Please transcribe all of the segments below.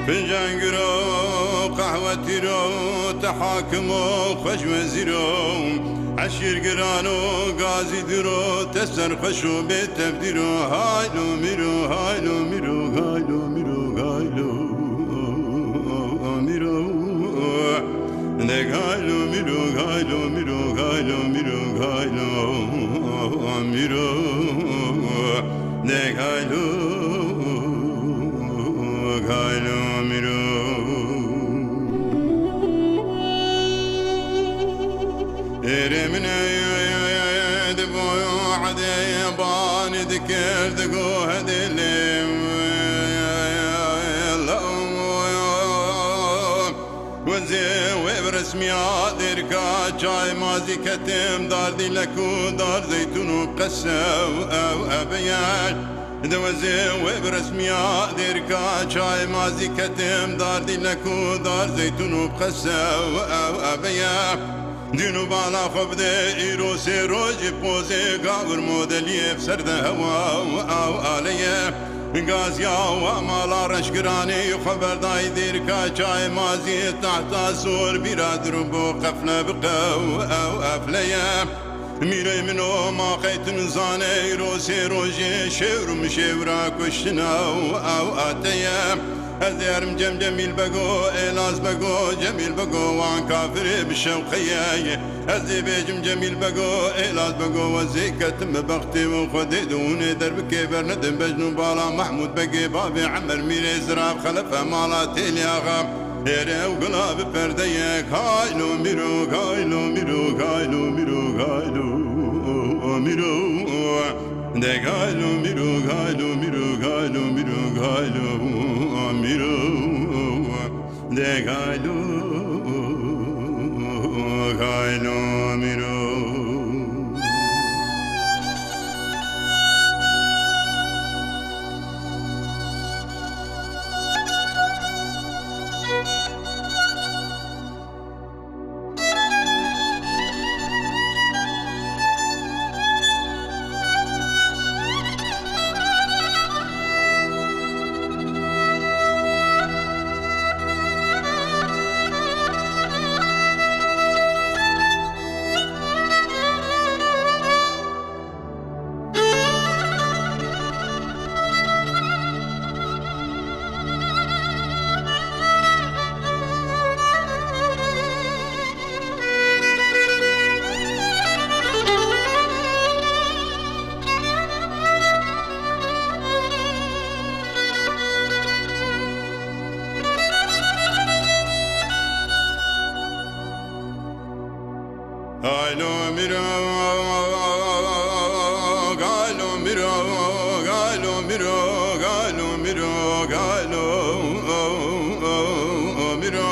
فنجان قرو قهوة رو تحاكمو خوش وزيرو عشير قرانو غازي درو تسر خشو بيت تبديرو هايلو ميرو هايلو ميرو هايلو ميرو هايلو ميرو دك هايلو ميرو هايلو ميرو هايلو ميرو هايلو ميرو دك هايلو هايلو ميرو رمنا دبو عدي باني ذكر دقو هدلم وزي وبرسمي عادر كاجاي مازي كتم دار دي لكو دار زيتون وقسا او ابيان دوزي وبرسمي عادر كاجاي مازي كتم دار دي لكو دار زيتون وقسا او ابيان دينو بالا خبده ايرو سيروجي بوزي قابر مودليه بسرد هوا او آليه غازيا ومالا رشقراني خبر داي دير كاچاي مازي تحت سور بيرادر بو قفله بقو او افليه ميري منو ما خيت نزاني ايرو سيروجي شور مشورا كشنا او اتيه أزيرم جميل بقو إلاز بقو جميل بقو وان كافر بالشوقية أزي بيجم جميل بقو إلاز بقو وزيكة مبختي وخدي دوني درب كيبر ندم بجنو بالا محمود بقي بابي عمر ميري زراب خلفه مالا تيلياغا يري وقلاب برديك هايلو ميرو هايلو ميرو هايلو ميرو هايلو ميرو دك هايلو ميرو هايلو ميرو هايلو ميرو هايلو ميرو دك هايلو هايلو ميرو هايلو ميرو هايلو ميرو هايلو ميرو هايلو ميرو هايلو ميرو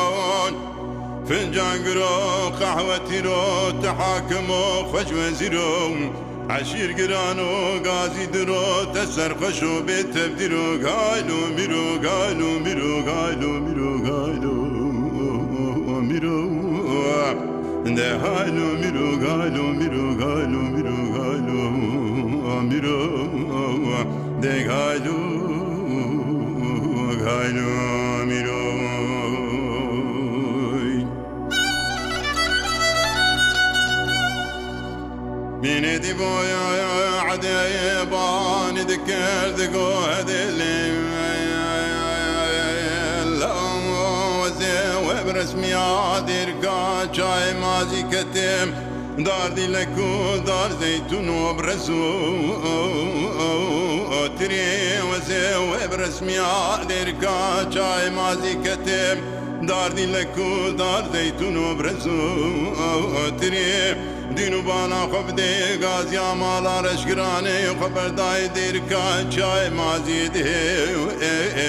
فنجان قرو قهوة رو تحاكمو خوش وزيرو عشير قرانو غازي درو تسر خشو بيت تبديرو هايلو ميرو هايلو ميرو هايلو ميرو هايلو ميرو ده هايلو ميرو هايلو ميرو هايلو ميرو هايلو ميرو ده هايلو هايلو ميرو بيني دي بويا عدي باني ذكر دقو هدلي برسمي عادر كاچاي مازي كتم دار دي لكو دار زيتون وبرسو تري وزي برسمي عادر كاچاي مازي كتم دار دي لكو دار زيتون وبرسو تري دينو بانا خبدي غازيا مالا رشقراني خبر داي دير كاچاي مازي دي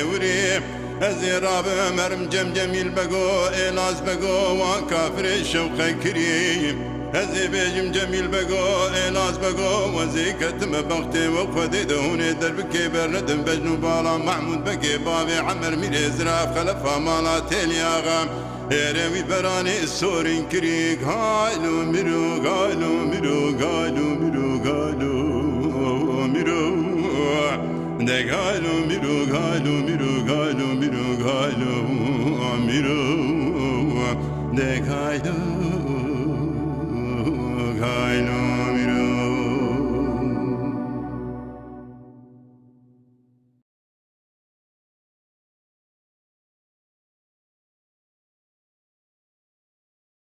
وري أزيراب مرم جميل بقو إلاز بقو وكافر الشوق كريم أزي بيجم جميل بقو إلاز بقو وزيكة مبختي وخدي دوني درب كيبر ندم بجنو بالا محمود بقي بابي عمر ميري زراف خلفها مالا تيلياغا يروي براني السورين كريك هايلو ميرو هايلو ميرو هايلو ميرو هايلو ميرو دك هايلو ميرو هايلو ميرو هايلو ميرو هايلو دکای